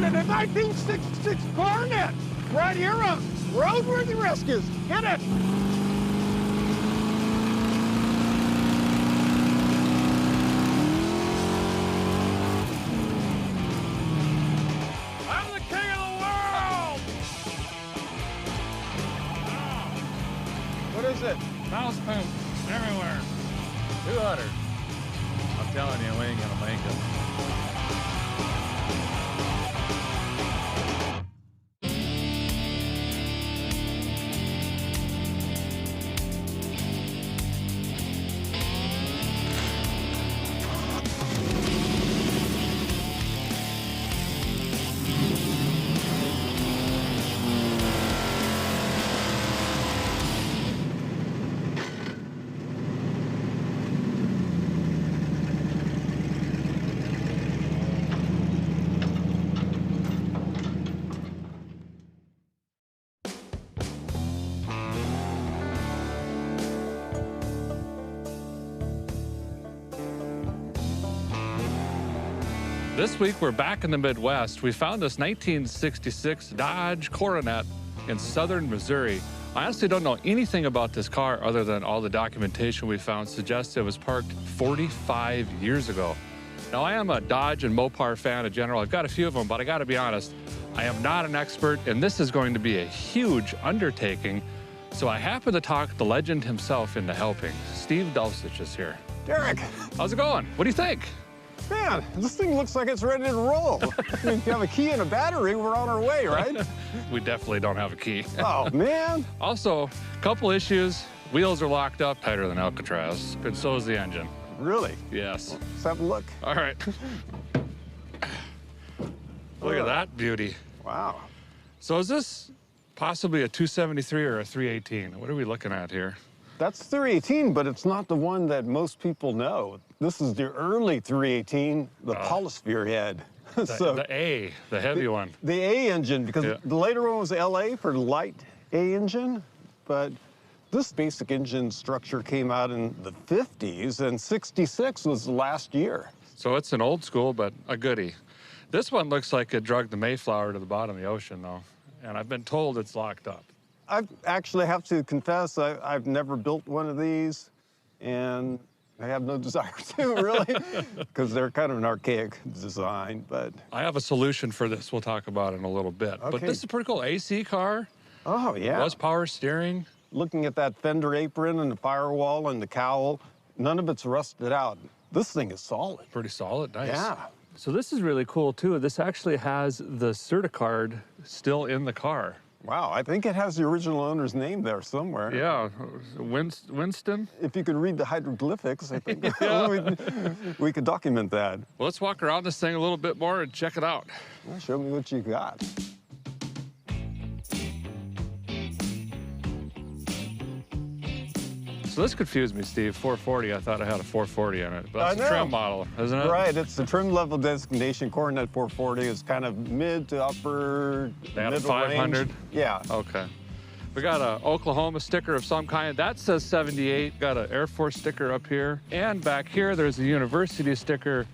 down in a 1966 Coronet right here on Roadworthy Rescues. Hit it! I'm the king of the world! What is it? Mouse poop everywhere. 200. I'm telling you, we ain't gonna make it. This week, we're back in the Midwest. We found this 1966 Dodge Coronet in southern Missouri. I honestly don't know anything about this car other than all the documentation we found suggests it was parked 45 years ago. Now, I am a Dodge and Mopar fan in general. I've got a few of them, but I gotta be honest, I am not an expert, and this is going to be a huge undertaking. So I happen to talk the legend himself into helping. Steve Dulcich is here. Derek, How's it going? What do you think? man, this thing looks like it's ready to roll. I mean, if you have a key and a battery, we're on our way, right? We definitely don't have a key. Oh, man. Also, a couple issues. Wheels are locked up tighter than Alcatraz, and so is the engine. Really? Yes. Let's have a look. All right. Look at that beauty. Wow. So is this possibly a 273 or a 318? What are we looking at here? That's 318, but it's not the one that most people know. This is the early 318, the Polysphere head. The A, the heavy one. The A engine, because the later one was LA for light A engine, but this basic engine structure came out in the 50s, and 66 was the last year. So it's an old school, but a goodie. This one looks like it dragged the Mayflower to the bottom of the ocean, though, and I've been told it's locked up. I actually have to confess, I've never built one of these, and I have no desire to, really, because they're kind of an archaic design, but... I have a solution for this we'll talk about in a little bit. Okay. But this is a pretty cool AC car. Oh, yeah. Was power steering. Looking at that fender apron and the firewall and the cowl, none of it's rusted out. This thing is solid. Pretty solid, nice. Yeah. So this is really cool, too. This actually has the CertiCard still in the car. Wow, I think it has the original owner's name there somewhere. Yeah, Winston. If you could read the hieroglyphics, I think Yeah. we could document that. Well, let's walk around this thing a little bit more and check it out. Well, show me what you got. So this confused me, Steve. 440, I thought I had a 440 in it, but that's a trim model, isn't it? Right, it's the trim level designation. Coronet 440 is kind of mid to upper, They had a middle 500? range. Yeah. Okay. We got a Oklahoma sticker of some kind. That says 78. Got an Air Force sticker up here. And back here, there's a university sticker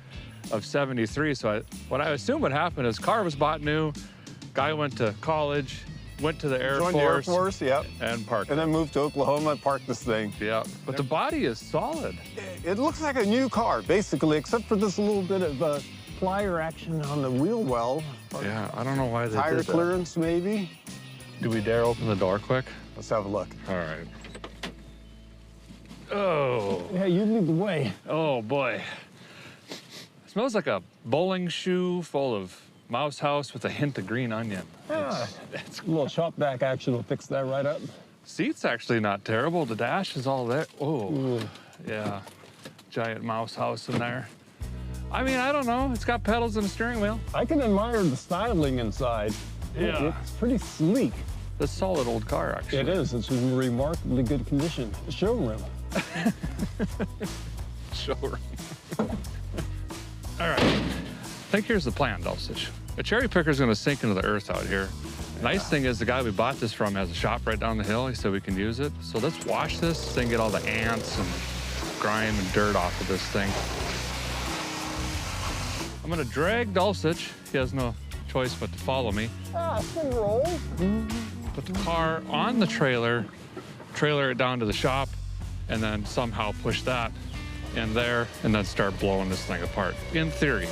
of 73. So what I assume would happen is car was bought new, guy went to college, went to the Air Joined Force. the Air Force, yep. And parked And it. then moved to Oklahoma and parked this thing. Yeah, but the body is solid. It looks like a new car, basically, except for this little bit of plier action on the wheel well. Yeah, I don't know why they Tire did that. clearance, maybe. Do we dare open the door quick? Let's have a look. All right. Oh. Yeah, you lead the way. Oh, boy. It smells like a bowling shoe full of mouse house with a hint of green onion. Yeah. It's A little shop back action will fix that right up. Seat's actually not terrible. The dash is all there. Oh, yeah. Giant mouse house in there. I mean, I don't know. It's got pedals and a steering wheel. I can admire the styling inside. Yeah. It's pretty sleek. It's a solid old car, actually. It is. It's in remarkably good condition. The showroom. Showroom. All right. I think here's the plan, Dulcich. A cherry picker's gonna sink into the earth out here. Nice thing is the guy we bought this from has a shop right down the hill. He said we can use it. So let's wash this thing, get all the ants and grime and dirt off of this thing. I'm gonna drag Dulcich. He has no choice but to follow me. Ah, spin roll. Put the car on the trailer it down to the shop, and then somehow push that in there, and then start blowing this thing apart, in theory.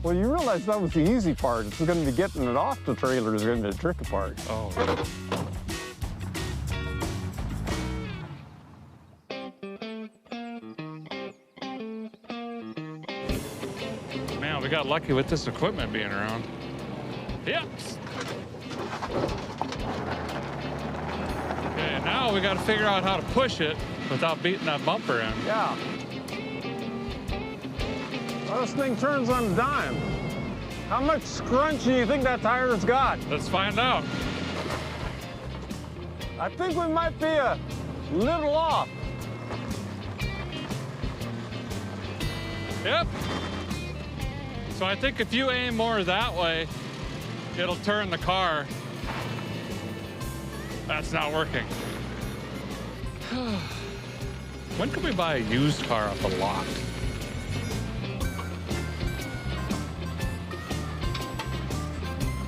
Well, you realize that was the easy part. It's going to be getting it off the trailer is going to be the tricky part. Oh. Man, we got lucky with this equipment being around. Yep. Okay, now we got to figure out how to push it without beating that bumper in. Yeah. Well, this thing turns on a dime. How much scrunch do you think that tire's got? Let's find out. I think we might be a little off. Yep. So I think if you aim more that way, it'll turn the car. That's not working. When can we buy a used car off the lot?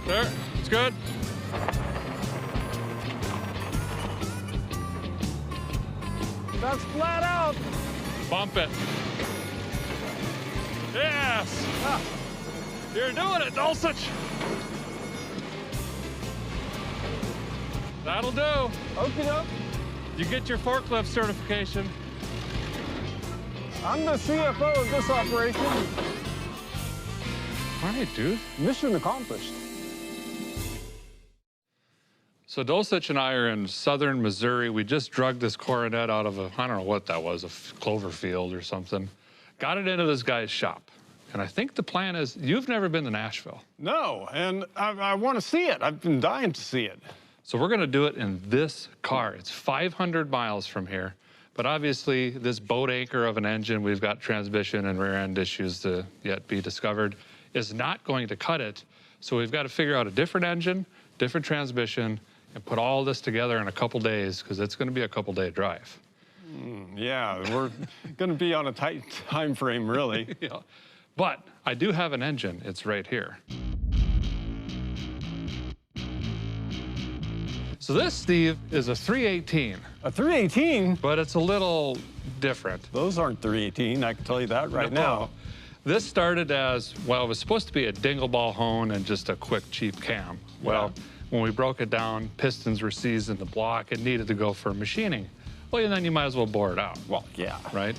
There, it's good. That's flat out. Bump it. Yes! Ah, You're doing it, Dulcich! That'll do. okie doke. You get your forklift certification. I'm the CFO of this operation. All right, dude. Mission accomplished. So Dulcich and I are in southern Missouri. We just drugged this Coronet out of a, I don't know what that was, a clover field or something. Got it into this guy's shop. And I think the plan is, you've never been to Nashville. No, and I want to see it. I've been dying to see it. So we're gonna do it in this car. It's 500 miles from here. But obviously, this boat anchor of an engine, we've got transmission and rear end issues to yet be discovered, is not going to cut it. So we've got to figure out a different engine, different transmission, and put all this together in a couple days, because it's gonna be a couple-day drive. Yeah, we're going to be on a tight time frame, really. Yeah. But I do have an engine. It's right here. So this, Steve, is a 318, A 318? but it's a little different. Those aren't 318, I can tell you that right now. This started as, well, it was supposed to be a dingle ball hone and just a quick, cheap cam. Well, when we broke it down, pistons were seized in the block. It needed to go for machining. Well, and then you might as well bore it out. Well, yeah. Right?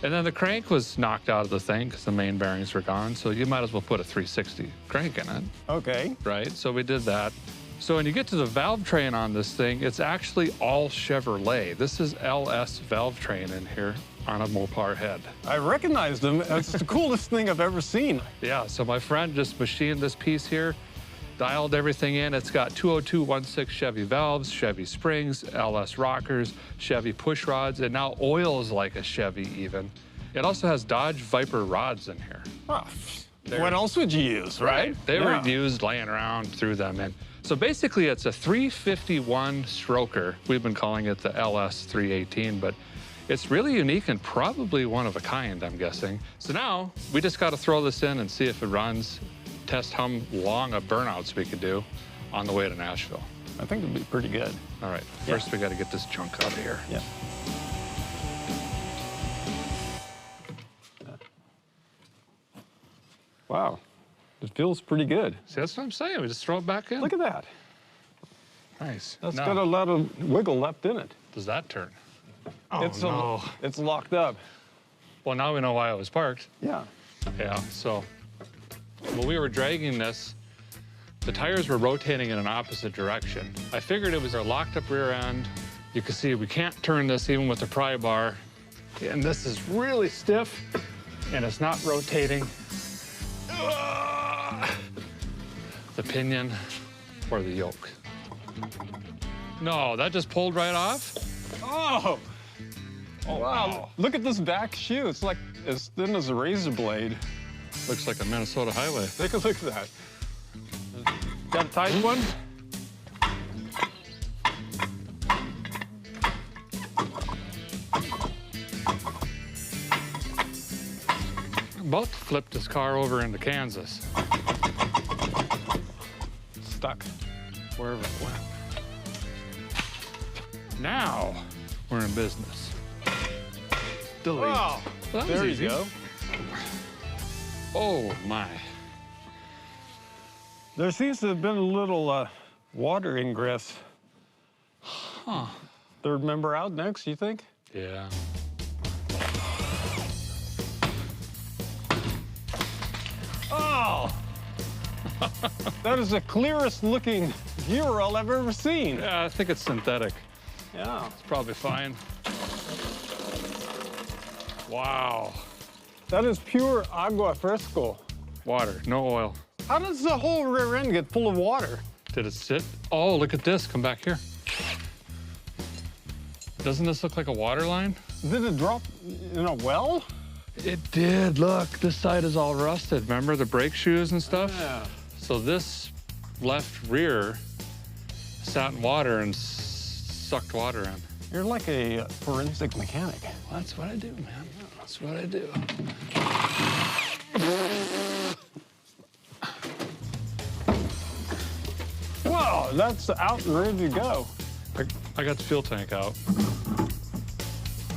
And then the crank was knocked out of the thing because the main bearings were gone, so you might as well put a 360 crank in it. Okay. Right? So we did that. So when you get to the valve train on this thing, it's actually all Chevrolet. This is LS valve train in here on a Mopar head. I recognized them. It's the coolest thing I've ever seen. Yeah, so my friend just machined this piece here, dialed everything in. It's got 20216 Chevy valves, Chevy springs, LS rockers, Chevy push rods, and now oils like a Chevy even. It also has Dodge Viper rods in here. Oh, what else would you use, right? They were used laying around through them. And so basically it's a 351 stroker. We've been calling it the LS 318, but it's really unique and probably one of a kind, I'm guessing. So now we just got to throw this in and see if it runs, test how long of burnouts we could do on the way to Nashville. I think it'd be pretty good. All right, first we got to get this junk out of here. Yeah. Wow, it feels pretty good. See, that's what I'm saying. We just throw it back in. Look at that. Nice. That's Now, got a lot of wiggle left in it. does that turn? Oh, It's no. it's locked up. Well, now we know why it was parked. Yeah. Yeah, so when we were dragging this, the tires were rotating in an opposite direction. I figured it was a locked up rear end. You can see we can't turn this even with the pry bar. And this is really stiff and it's not rotating. The pinion or the yoke. No, that just pulled right off. Oh! Wow. Look at this back shoe. It's like as thin as a razor blade. Looks like a Minnesota highway. Take a look at that. Got a tight one? about to flip this car over into Kansas. Stuck wherever it went. Now we're in business. Delete. Oh, Well, that was there easy. you go. Oh my. There seems to have been a little water ingress. Huh. Third member out next, you think? Yeah. Oh! That is the clearest looking Ural I've ever seen. Yeah, I think it's synthetic. Yeah. It's probably fine. Wow. That is pure agua fresco. Water, no oil. How does the whole rear end get full of water? Did it sit? Oh, look at this. Come back here. Doesn't this look like a water line? Did it drop in a well? It did. Look, this side is all rusted. Remember the brake shoes and stuff? Yeah. So this left rear sat in water and sucked water in. You're like a forensic mechanic. Well, that's what I do, man. That's what I do. Wow, that's out and ready to go. I got the fuel tank out.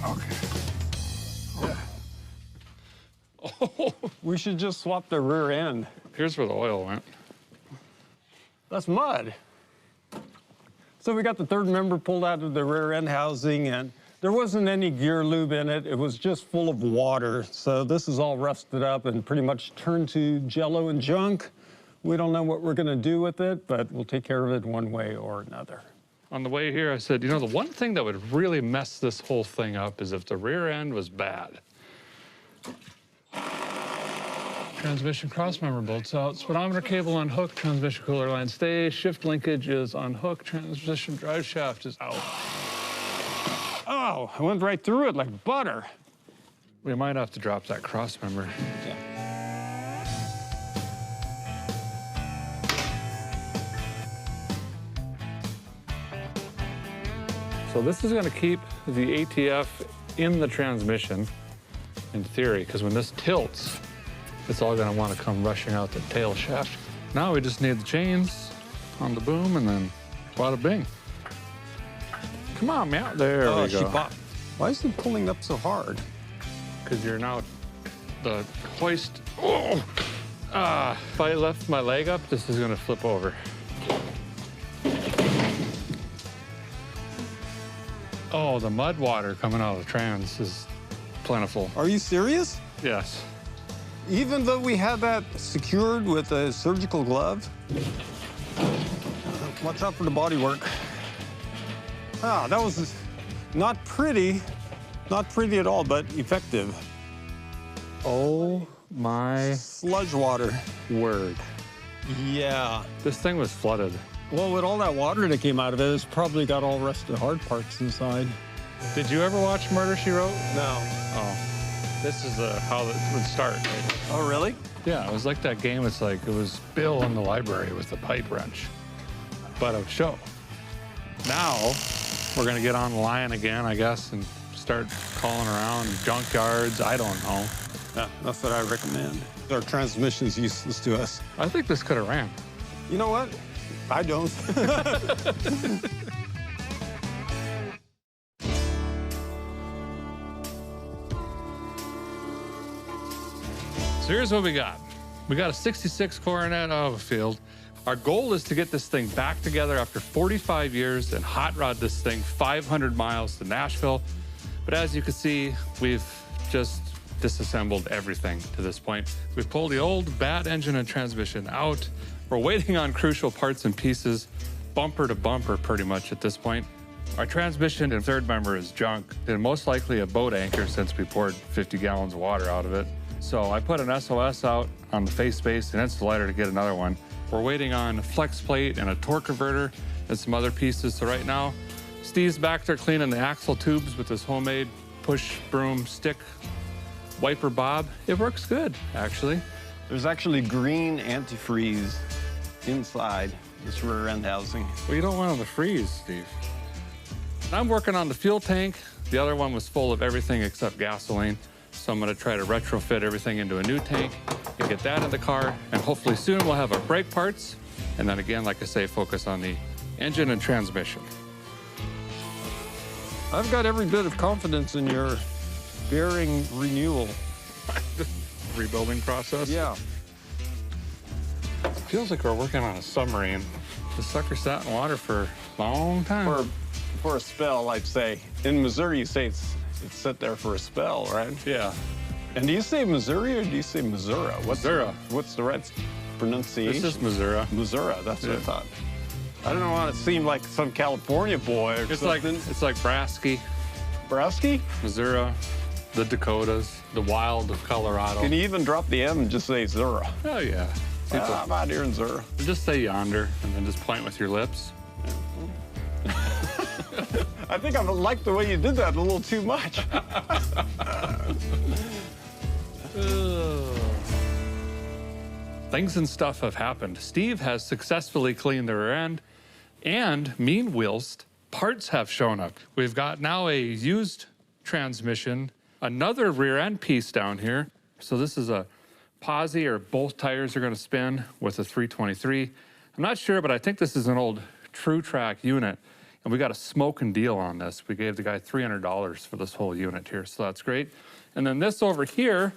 Okay. Oh, We should just swap the rear end. here's where the oil went. That's mud. So we got the third member pulled out of the rear end housing, and there wasn't any gear lube in it. It was just full of water. So this is all rusted up and pretty much turned to jello and junk. We don't know what we're gonna do with it, but we'll take care of it one way or another. On the way here, I said, you know, the one thing that would really mess this whole thing up is if the rear end was bad. Transmission crossmember bolts out, speedometer cable unhooked, transmission cooler line stays, shift linkage is unhooked, transmission drive shaft is out. Oh, I went right through it like butter. We might have to drop that crossmember. So this is going to keep the ATF in the transmission, in theory, because when this tilts, it's all going to want to come rushing out the tail shaft. Now we just need the chains on the boom, and then bada bing. Come on, man. There we go. She popped. Why is it pulling up so hard? Because you're now the hoist. Oh! If I left my leg up, this is going to flip over. Oh, the mud water coming out of the trans is plentiful. Are you serious? Yes. Even though we had that secured with a surgical glove? Watch out for the bodywork. Ah, that was not pretty at all, but effective. Oh my Sludge water. word. Yeah. This thing was flooded. Well, with all that water that came out of it, it's probably got all rusted hard parts inside. Did you ever watch Murder, She Wrote? No. Oh, this is how it would start. Right? Oh, really? Yeah, it was like that game. It's like it was Bill in the library with the pipe wrench, but a show. Now we're gonna get on the line again, I guess, and start calling around junkyards. I don't know. Yeah, that's what I recommend. Our transmission's useless to us. I think this could have ran. You know what? I don't. So here's what we got. We got a 66 Coronet out of the field. Our goal is to get this thing back together after 45 years and hot rod this thing 500 miles to Nashville. But as you can see, we've just disassembled everything to this point. We've pulled the old bad engine and transmission out. We're waiting on crucial parts and pieces, bumper to bumper pretty much at this point. Our transmission and third member is junk, and most likely a boat anchor since we poured 50 gallons of water out of it. So I put an SOS out on the face space and insulator to get another one. We're waiting on a flex plate and a torque converter and some other pieces. So right now, Steve's back there cleaning the axle tubes with his homemade push broom stick wiper bob. It works good, actually. There's actually green antifreeze inside this rear end housing. Well, you don't want them to freeze, Steve. I'm working on the fuel tank. The other one was full of everything except gasoline. So I'm gonna try to retrofit everything into a new tank and get that in the car. And hopefully soon we'll have our brake parts. And then again, like I say, focus on the engine and transmission. I've got every bit of confidence in your bearing renewal. Rebuilding process? Yeah. Feels like we're working on a submarine. The sucker sat in water for a long time. For a spell, I'd say. In Missouri, you say it's sit there for a spell, right? Yeah. And do you say Missouri or do you say Missouri? Missouri. What's the right pronunciation? This is Missouri. Missouri, that's what I thought. I don't want to seem like some California boy or something. It's like Brasky, Brasky? Missouri, the Dakotas, the wild of Colorado. Can you even drop the M and just say Zura? Oh, yeah. People, I'm out here in Zura. just say yonder and then just point with your lips. I think I like the way you did that a little too much. Things and stuff have happened. Steve has successfully cleaned the rear end, and meanwhile, parts have shown up. We've got now a used transmission, another rear end piece down here. So this is a posi, or both tires are gonna spin with a 323. I'm not sure, but I think this is an old True Track unit. And we got a smoking deal on this. We gave the guy $300 for this whole unit here, so that's great. And then this over here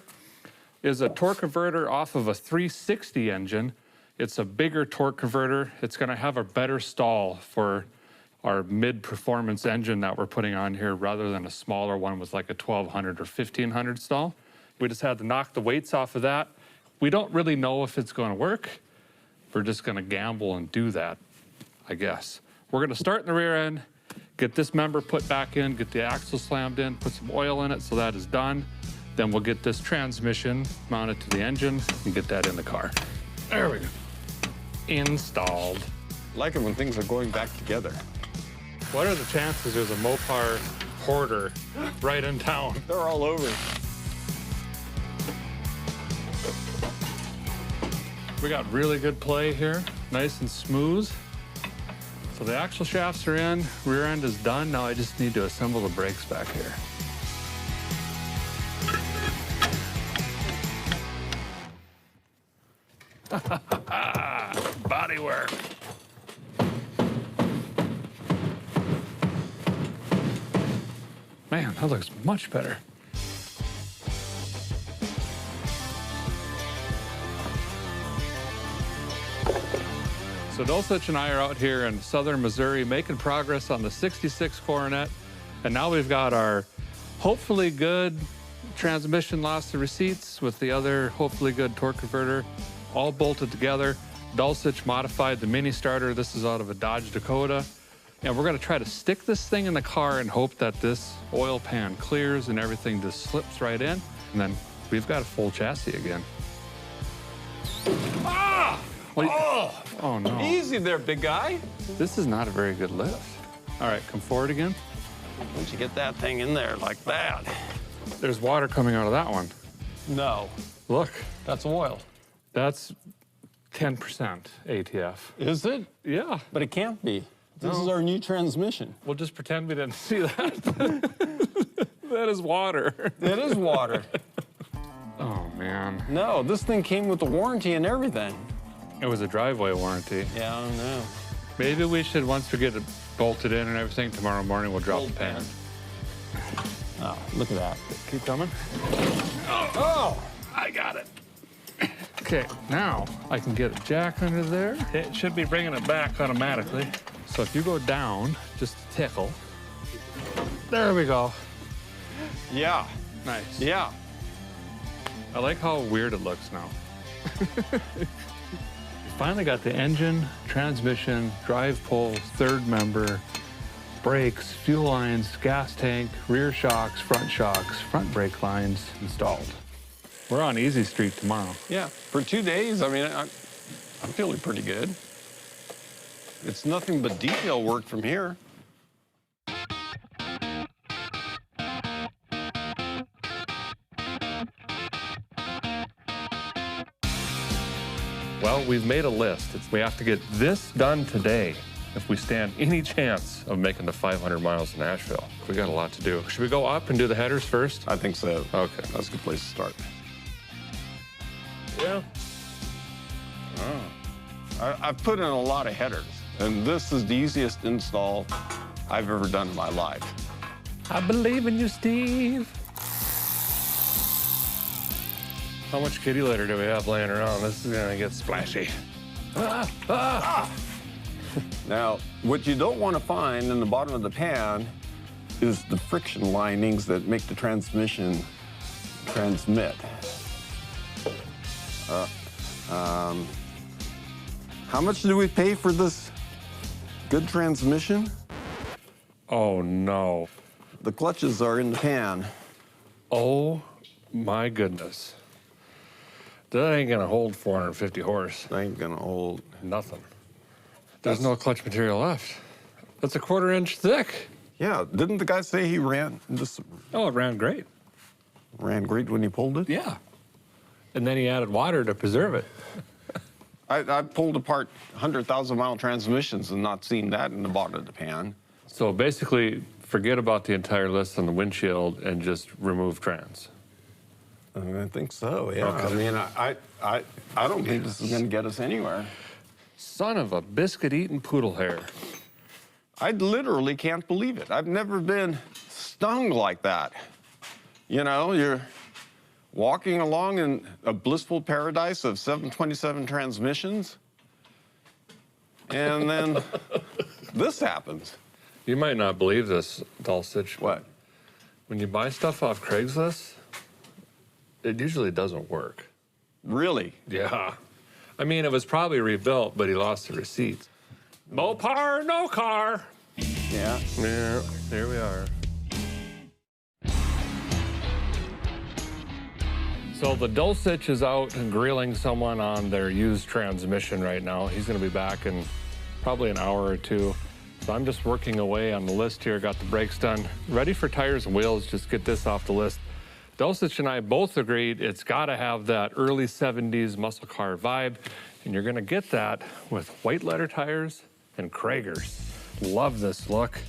is a torque converter off of a 360 engine. It's a bigger torque converter. It's gonna have a better stall for our mid-performance engine that we're putting on here rather than a smaller one with like a 1200 or 1500 stall. We just had to knock the weights off of that. We don't really know if it's gonna work. We're just gonna gamble and do that, I guess. We're gonna start in the rear end, get this member put back in, get the axle slammed in, put some oil in it so that is done. Then we'll get this transmission mounted to the engine and get that in the car. There we go. Installed. I like it when things are going back together. What are the chances there's a Mopar hoarder right in town? They're all over. We got really good play here, nice and smooth. So the axle shafts are in, rear end is done. Now I just need to assemble the brakes back here. Body work. Man, that looks much better. So Dulcich and I are out here in southern Missouri making progress on the 66 Coronet. And now we've got our hopefully good transmission loss to receipts with the other hopefully good torque converter all bolted together. Dulcich modified the mini starter. This is out of a Dodge Dakota. And we're gonna try to stick this thing in the car and hope that this oil pan clears and everything just slips right in. And then we've got a full chassis again. Ah! Oh no. Easy there, big guy. This is not a very good lift. All right, come forward again. Once you get that thing in there like that. There's water coming out of that one. No, Look, that's oil. that's 10% ATF. Is it? Yeah, But it can't be. This No. is our new transmission. we'll just pretend we didn't see that. That is water. It is water. Oh man. No, this thing came with the warranty and everything. It was a driveway warranty. Yeah, I don't know. Maybe we should, once we get it bolted in and everything, tomorrow morning we'll drop Gold the pan. Oh, look at that. Keep coming. Oh! I got it. Okay, now I can get a jack under there. It should be bringing it back automatically. So if you go down, just a tickle. There we go. Yeah, Nice. yeah. I like how weird it looks now. Finally got the engine, transmission, drive pole, third member, brakes, fuel lines, gas tank, rear shocks, front brake lines installed. We're on Easy Street tomorrow. Yeah, for 2 days, I mean, I'm feeling pretty good. It's nothing but detail work from here. Well, we've made a list. We have to get this done today. if we stand any chance of making the 500 miles to Nashville. We got a lot to do. Should we go up and do the headers first? I think so. Okay. That's a good place to start. Yeah. I've put in a lot of headers, and this is the easiest install I've ever done in my life. I believe in you, Steve. How much kitty litter do we have laying around? This is gonna get splashy. Now, what you don't want to find in the bottom of the pan is the friction linings that make the transmission transmit. How much do we pay for this good transmission? Oh, no. The clutches are in the pan. Oh, my goodness. That ain't gonna hold 450 horse. I ain't gonna hold. Nothing. There's no clutch material left. That's a 1/4 inch thick. Yeah, didn't the guy say he ran this Oh, it ran great. ran great when he pulled it? Yeah. And then he added water to preserve it. I pulled apart 100,000-mile transmissions and not seen that in the bottom of the pan. So basically, forget about the entire list on the windshield and just remove trans. I think so, yeah. Okay. I mean, I don't think this is going to get us anywhere. Son of a biscuit-eating poodle hair. I literally can't believe it. I've never been stung like that. You know, you're walking along in a blissful paradise of 727 transmissions, and then this happens. You might not believe this, Dulcich. What? When you buy stuff off Craigslist, it usually doesn't work. Really? Yeah. I mean, it was probably rebuilt, but he lost the receipts. Mopar, no car. Yeah. Yeah, here we are. So the Dulcich is out and grilling someone on their used transmission right now. He's gonna be back in probably an hour or two. So I'm just working away on the list here, got the brakes done. Ready for tires and wheels, just get this off the list. Dulcich and I both agreed it's gotta have that early 70s muscle car vibe, and you're gonna get that with white letter tires and Kragers. Love this look.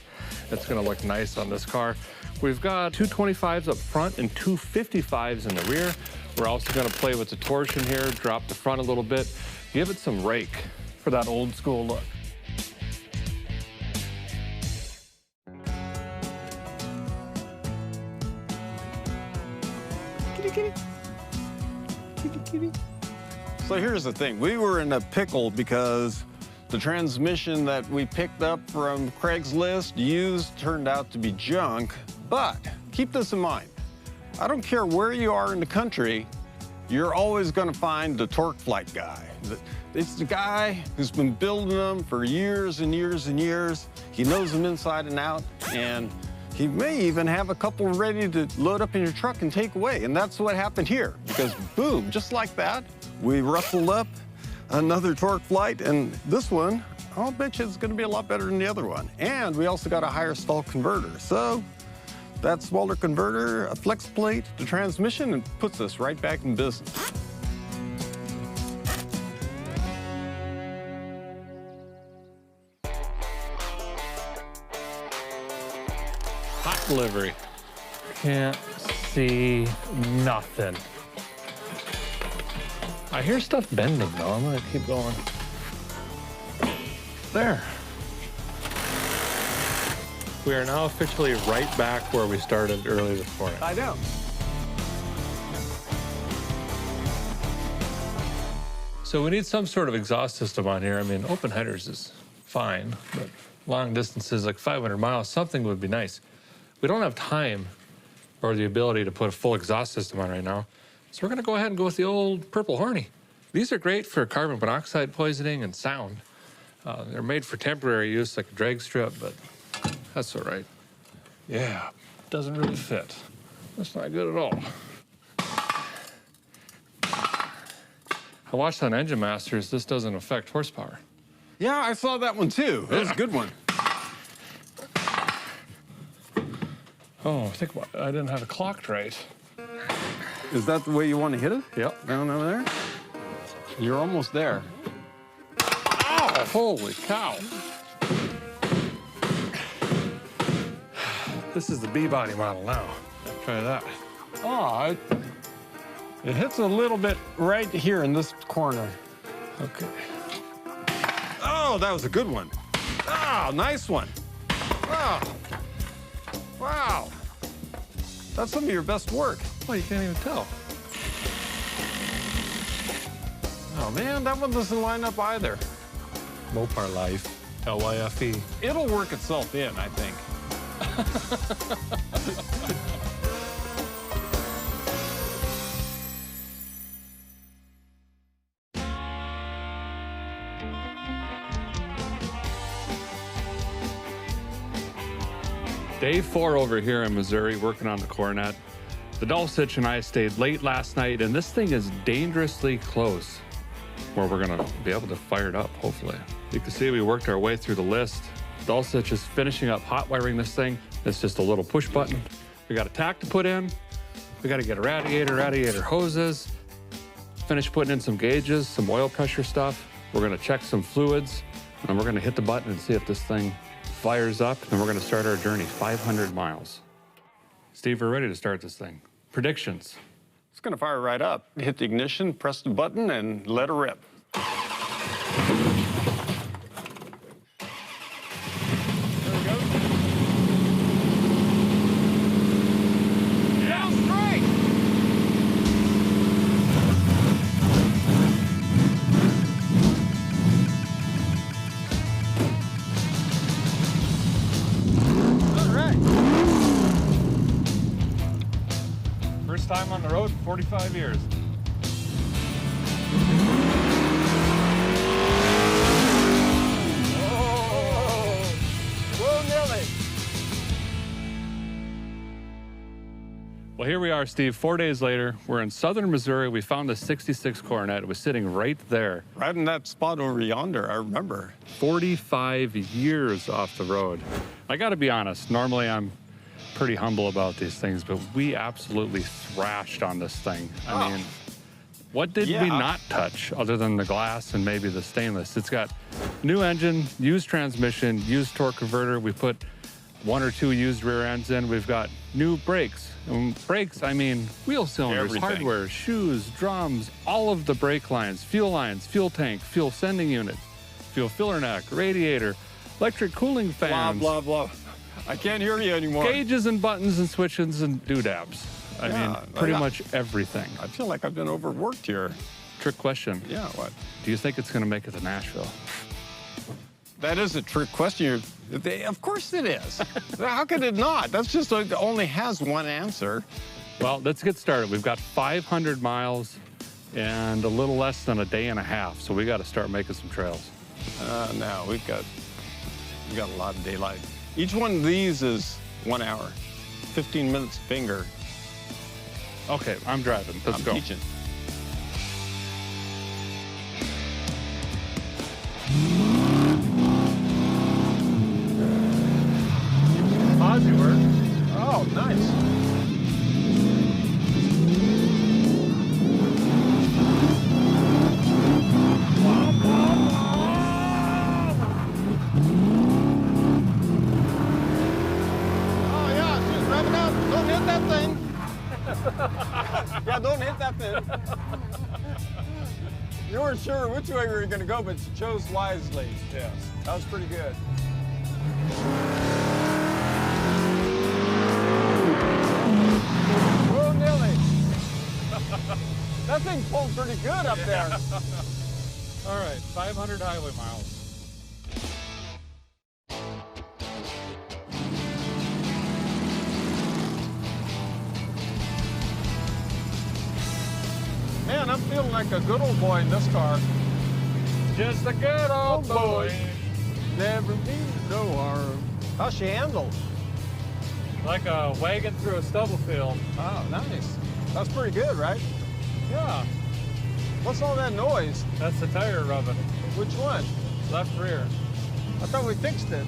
It's gonna look nice on this car. We've got 225s up front and 255s in the rear. We're also gonna play with the torsion here, drop the front a little bit, give it some rake for that old school look. Kitty, kitty. Kitty, kitty. So here's the thing. We were in a pickle because the transmission that we picked up from Craigslist used turned out to be junk. But keep this in mind. I don't care where you are in the country, you're always going to find the torque flight guy. It's the guy who's been building them for years and years and years. He knows them inside and out, and he may even have a couple ready to load up in your truck and take away. And that's what happened here, because boom, just like that, we rustled up another torque flight, and this one, I'll bet you it's going to be a lot better than the other one. And we also got a higher stall converter. So that smaller converter, a flex plate, the transmission, and puts us right back in business. Hot delivery. Can't see nothing. I hear stuff bending though. I'm gonna keep going. There. We are now officially right back where we started early this morning. I know. So we need some sort of exhaust system on here. I mean, open headers is fine, but long distances, like 500 miles, something would be nice. We don't have time or the ability to put a full exhaust system on right now. So we're gonna go ahead and go with the old Purple Horny. These are great for carbon monoxide poisoning and sound. They're made for temporary use like a drag strip, but that's all right. Yeah, doesn't really fit. That's not good at all. I watched on Engine Masters, this doesn't affect horsepower. Yeah, I saw that one too. That was a good one. Oh, think about it. I didn't have it clocked right. Is that the way you want to hit it? Yep. Down over there? You're almost there. Ow! Holy cow. This is the B-body model now. Try that. Oh, it hits a little bit right here in this corner. Okay. Oh, that was a good one. Oh, nice one. Wow. Wow. That's some of your best work. Well, you can't even tell. Oh, man, that one doesn't line up either. Mopar life. L-Y-F-E. It'll work itself in, I think. Day 4 over here in Missouri working on the Coronet. The Dulcich and I stayed late last night, and this thing is dangerously close where we're gonna be able to fire it up, hopefully. You can see we worked our way through the list. Dulcich is finishing up hot wiring this thing. It's just a little push button. We got a tack to put in. We got to get a radiator hoses, finish putting in some gauges, some oil pressure stuff. We're gonna check some fluids, and we're gonna hit the button and see if this thing fires up, and we're gonna start our journey, 500 miles. Steve, we're ready to start this thing. Predictions. It's gonna fire right up. Hit the ignition, press the button, and let her rip. There we go. Down straight! All right. First time on the road in 45 years. Well, here we are, Steve. 4 days later, we're in southern Missouri. We found the 66 Coronet. It was sitting right there. Right in that spot over yonder, I remember. 45 years off the road. I gotta be honest, normally I'm pretty humble about these things, but we absolutely thrashed on this thing. I mean, what did we not touch other than the glass and maybe the stainless? It's got new engine, used transmission, used torque converter. We put 1 or 2 used rear ends in. We've got new brakes. And brakes, I mean, wheel cylinders, Everything. hardware, shoes, drums, all of the brake lines, fuel tank, fuel sending unit, fuel filler neck, radiator, electric cooling Blah, fans. blah, blah. I can't hear you anymore. Gauges and buttons and switches and doodads. I mean, pretty much everything. I feel like I've been overworked here. Trick question. Yeah, what? Do you think it's going to make it to Nashville? That is a trick question. Of course it is. How could it not? That's just it only has one answer. Well, let's get started. We've got 500 miles and a little less than a day and a half, so we got to start making some trails. Now we got a lot of daylight. Each one of these is 1 hour, 15 minutes finger. Okay, I'm driving. Let's go. I'm teaching. Aussie work. Oh, nice. Oh, yeah, she's revving up. Don't hit that thing. Yeah, don't hit that thing. You weren't sure which way we were going to go, but you chose wisely. Yes. That was pretty good. Whoa, Nelly. That thing pulled pretty good up there. All right, 500 highway miles. Man, I'm feeling like a good old boy in this car. Just a good old boy. Never means no harm. How's she handled? Like a wagon through a stubble field. Oh, nice. That's pretty good, right? Yeah, What's all that noise? that's the tire rubbing. Which one? Left rear. I thought we fixed it.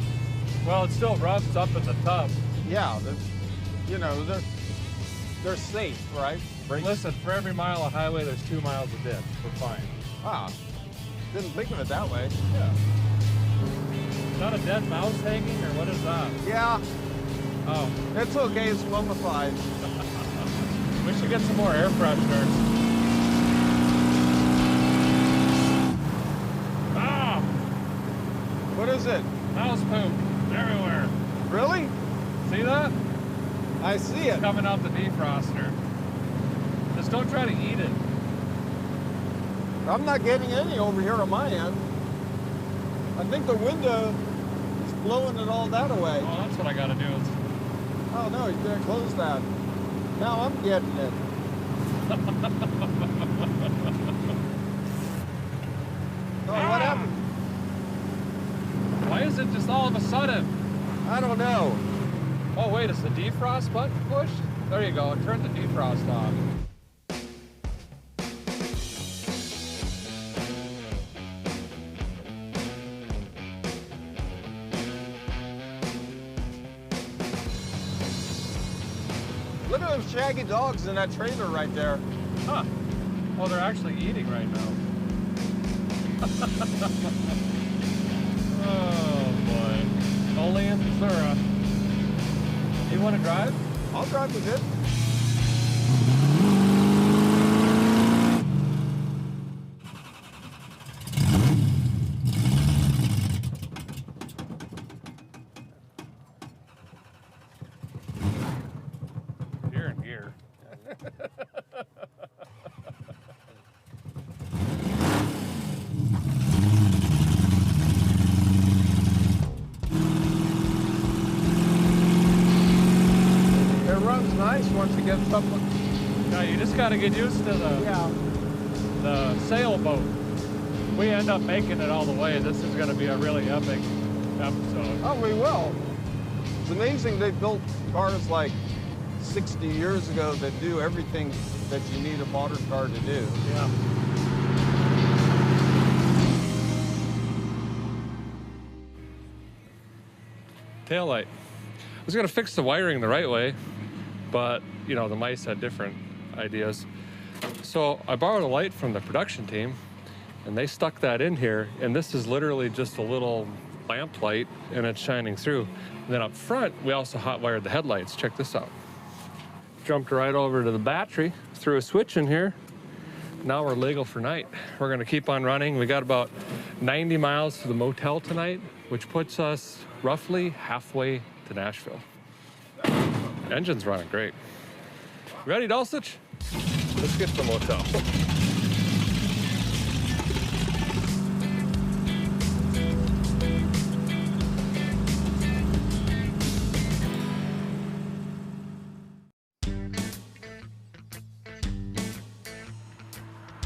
Well, it still rubs up in the tub. Yeah, you know, they're safe, right? Brakes. Listen, for every mile of highway, there's 2 miles of ditch. We're fine. Ah, didn't think of it that way. Yeah. Is that a dead mouse hanging, or what is that? Yeah, Oh. It's okay, it's mummified. We should get some more air fresheners. Ah! What is it? Mouse poop everywhere. Really? See that? I see it. Coming out the defroster. Just don't try to eat it. I'm not getting any over here on my end. I think the window is blowing it all that away. Oh, that's what I gotta do. Oh no, you better close that. Now I'm getting it. Oh, what happened? Why is it just all of a sudden? I don't know. Oh wait, is the defrost button pushed? There you go, turn the defrost on. Look at those shaggy dogs in that trailer right there. Huh. Oh, they're actually eating right now. Oh boy. Only in Missouri. You want to drive? I'll drive with it. You're in gear. It runs nice once it gets up. Now you just got to get used to the sailboat. We end up making it all the way. This is going to be a really epic episode. Oh, we will. It's amazing they built cars like 60 years ago that do everything that you need a modern car to do. Yeah. Taillight. I was gonna fix the wiring the right way, but you know, the mice had different ideas. So I borrowed a light from the production team and they stuck that in here, and this is literally just a little lamp light and it's shining through. And then up front, we also hot wired the headlights. Check this out. Jumped right over to the battery, threw a switch in here. Now we're legal for night. We're gonna keep on running. We got about 90 miles to the motel tonight, which puts us roughly halfway to Nashville. Engine's running great. Ready, Dulcich? Let's get to the motel.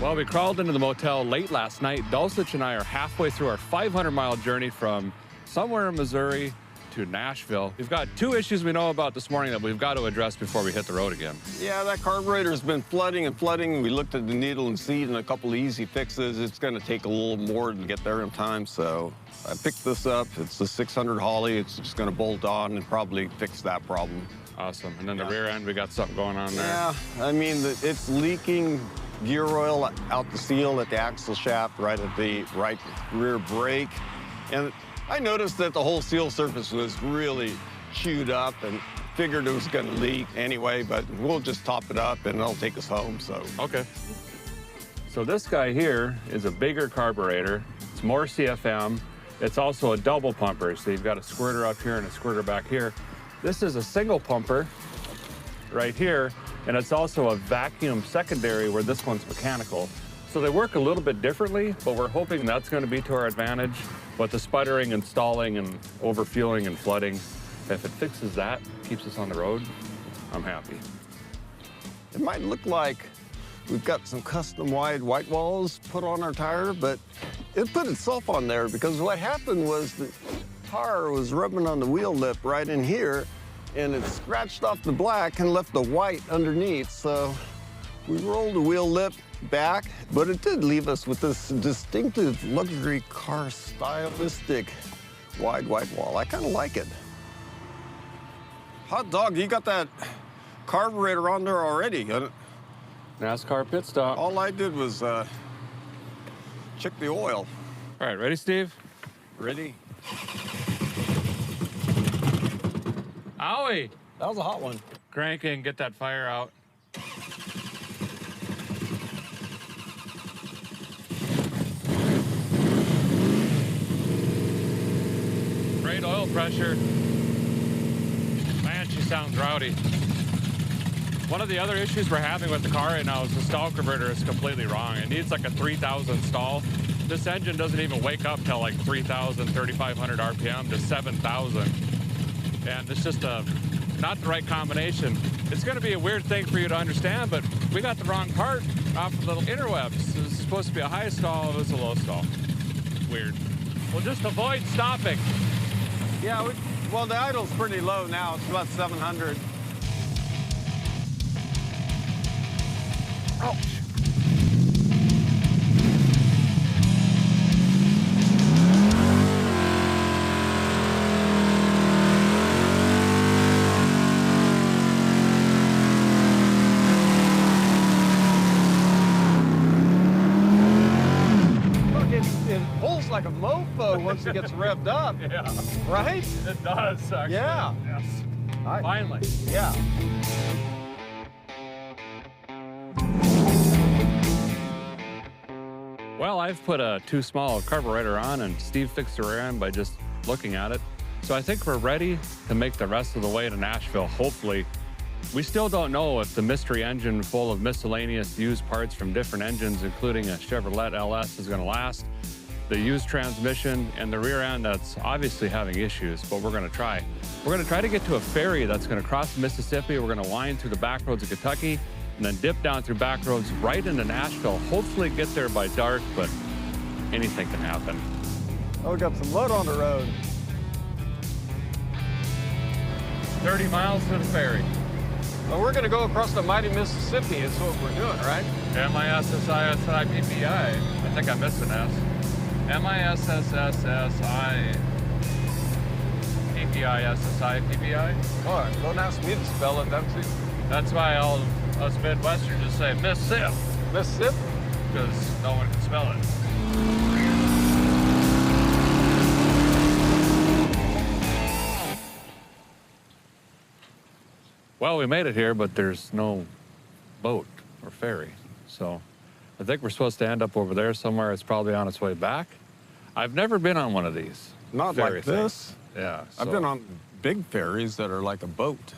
Well, we crawled into the motel late last night. Dulcich and I are halfway through our 500-mile journey from somewhere in Missouri to Nashville. We've got two issues we know about this morning that we've got to address before we hit the road again. Yeah, that carburetor's been flooding and flooding. We looked at the needle and seat and a couple of easy fixes. It's going to take a little more to get there in time, so I picked this up. It's a 600 Holly. It's just going to bolt on and probably fix that problem. Awesome. And then the rear end, we got something going on there. Yeah, I mean, it's leaking gear oil out the seal at the axle shaft right at the right rear brake. And I noticed that the whole seal surface was really chewed up and figured it was going to leak anyway, but we'll just top it up and it'll take us home, so. Okay. So this guy here is a bigger carburetor. It's more CFM. It's also a double pumper, so you've got a squirter up here and a squirter back here. This is a single pumper right here, and it's also a vacuum secondary where this one's mechanical. So they work a little bit differently, but we're hoping that's going to be to our advantage. But the sputtering and stalling and overfueling and flooding, if it fixes that, keeps us on the road, I'm happy. It might look like we've got some custom wide white walls put on our tire, but it put itself on there because what happened was the tire was rubbing on the wheel lip right in here, and it scratched off the black and left the white underneath. So we rolled the wheel lip back, but it did leave us with this distinctive luxury car stylistic wide white wall. I kind of like it. Hot dog, you got that carburetor on there already. NASCAR pit stop. All I did was check the oil. All right, ready, Steve? Ready? Owie! That was a hot one. Crank it and get that fire out. Great oil pressure. Man, she sounds rowdy. One of the other issues we're having with the car right now is the stall converter is completely wrong. It needs like a 3,000 stall. This engine doesn't even wake up till like 3,000, 3,500 RPM to 7,000. And it's just not the right combination. It's gonna be a weird thing for you to understand, but we got the wrong part off of the interwebs. This is supposed to be a high stall, it was a low stall. Weird. We'll just avoid stopping. Yeah, well, the idle's pretty low now. It's about 700. Ouch. It pulls like a mofo once it gets revved up. Yeah. Right? It does, actually. Yeah. Yes. I- Finally. Yeah. Well, I've put a too small carburetor on, and Steve fixed the rear end by just looking at it. So I think we're ready to make the rest of the way to Nashville, hopefully. We still don't know if the mystery engine full of miscellaneous used parts from different engines, including a Chevrolet LS, is gonna last. The used transmission and the rear end that's obviously having issues, but we're gonna try. We're gonna try to get to a ferry that's gonna cross the Mississippi. We're gonna wind through the back roads of Kentucky and then dip down through back roads right into Nashville. Hopefully get there by dark, but anything can happen. Oh, we got some mud on the road. 30 miles to the ferry. Well, we're gonna go across the mighty Mississippi is what we're doing, right? MISSISSI PPI. I think I missed an S. MISSSSI PPI PPI. Oh, don't ask me to spell it. That's why all us Midwesterners just say Mississippi, Mississippi. because no one can spell it. Well, we made it here, but there's no boat or ferry. So I think we're supposed to end up over there somewhere. It's probably on its way back. I've never been on one of these. Not ferry like things. this. Yeah. I've been on big ferries that are like a boat.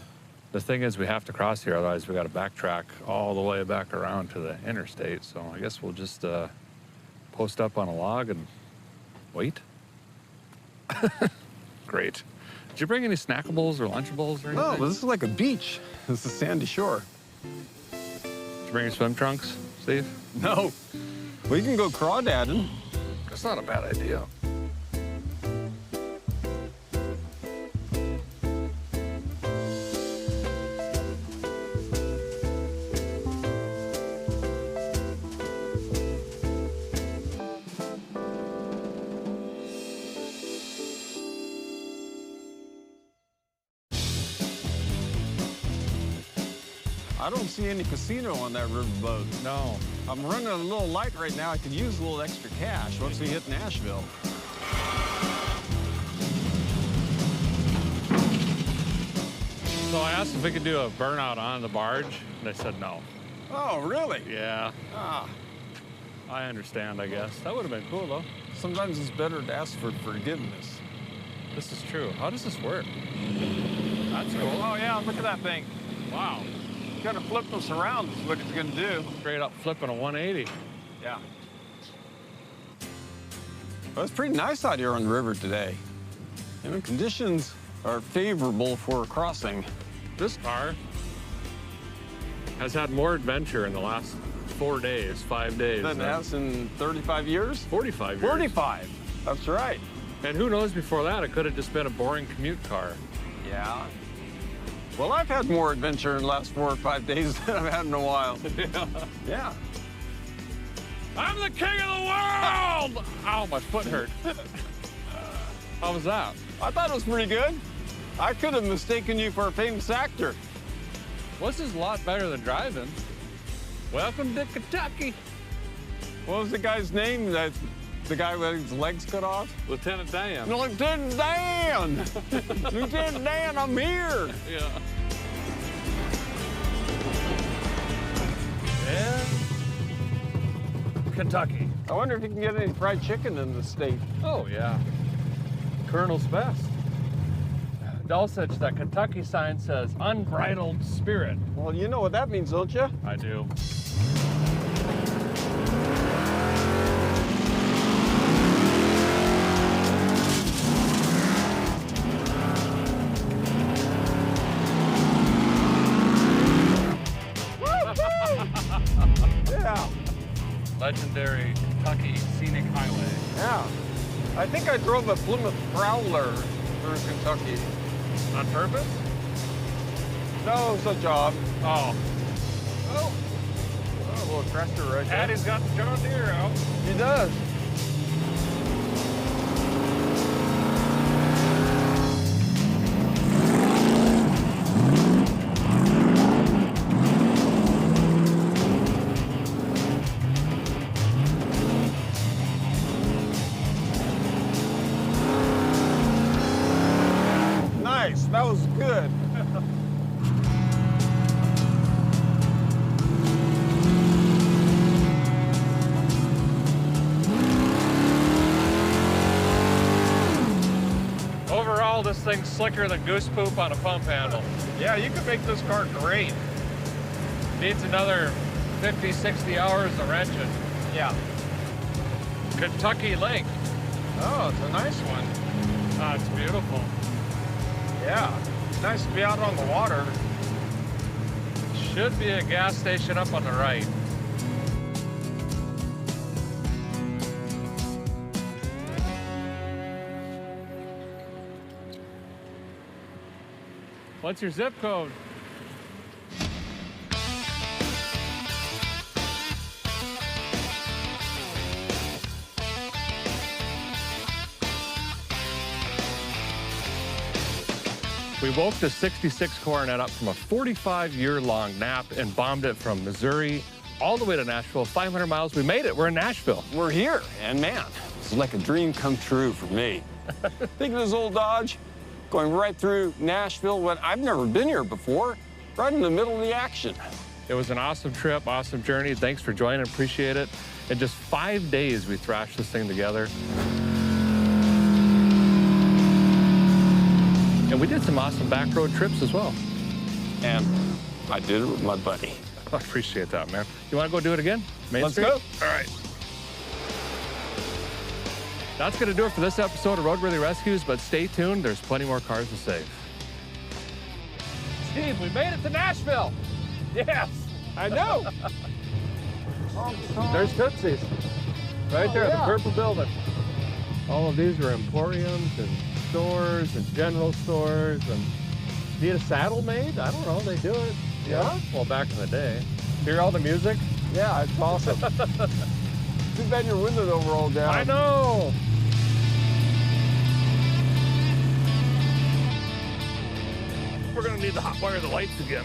The thing is, we have to cross here, otherwise we got to backtrack all the way back around to the interstate. So I guess we'll just post up on a log and wait. Great. Did you bring any snackables or lunchables or anything? No, this is like a beach. This is sandy shore. Did you bring your swim trunks, Steve? No. We can go crawdadding. That's not a bad idea. I don't see any casino on that riverboat. No. I'm running a little light right now. I could use a little extra cash once we hit Nashville. So I asked if we could do a burnout on the barge, and they said no. Oh, really? Yeah, Ah, I understand, I guess. That would have been cool, though. sometimes it's better to ask for forgiveness. This is true. How does this work? That's cool. Oh, yeah, look at that thing. Wow. Gotta flip this around is what it's gonna do. Straight up flipping a 180. Yeah. Well, it's pretty nice out here on the river today. You know, conditions are favorable for crossing. This car has had more adventure in the last 4 days, 5 days. Than it has in 35 years? 45 years. 45. That's right. And who knows, before that, it could have just been a boring commute car. Yeah. Well, I've had more adventure in the last 4 or 5 days than I've had in a while. Yeah. I'm the king of the world! Ow, my foot hurt. How was that? I thought it was pretty good. I could have mistaken you for a famous actor. This is a lot better than driving. Welcome to Kentucky. What was the guy's name? That The guy with his legs cut off? Lieutenant Dan. Lieutenant Dan! Lieutenant Dan, I'm here! Yeah. And Kentucky. I wonder if you can get any fried chicken in the state. Oh, yeah. Colonel's best. Dulcich, that Kentucky sign says unbridled spirit. Well, you know what that means, don't you? I do. Yeah. Legendary Kentucky Scenic Highway. Yeah. I think I drove a Plymouth Prowler through Kentucky. On purpose? No, it's a job. Oh. Oh, a little tractor right there. Addie's got the John Deere out. He does. Nice, that was good. Overall, this thing's slicker than goose poop on a pump handle. Yeah, you could make this car great. Needs another 50, 60 hours of wrenching. Yeah. Kentucky Lake. Oh, it's a nice one. Oh, it's beautiful. Yeah, nice to be out on the water. Should be a gas station up on the right. What's your zip code? We woke the 66 Coronet up from a 45-year-long nap and bombed it from Missouri all the way to Nashville, 500 miles. We made it. We're in Nashville. We're here, and man, it's like a dream come true for me. Think of this old Dodge going right through Nashville when I've never been here before, right in the middle of the action. It was an awesome trip, awesome journey. Thanks for joining, appreciate it. In just 5 days, we thrashed this thing together. And we did some awesome back road trips as well. And I did it with my buddy. I appreciate that, man. You want to go do it again? Main Let's Street? go. All right. That's going to do it for this episode of Roadworthy Rescues, but stay tuned. There's plenty more cars to save. Steve, we made it to Nashville. Yes. I know. There's Tootsie's. Right there, yeah. the purple building. All of these are emporiums and stores and general stores. And need a saddle made? I don't know, they do it. Yeah? Well, back in the day. Hear all the music? Yeah, it's awesome. Too bad your windows don't roll down. I know. We're gonna need to hot wire the lights again.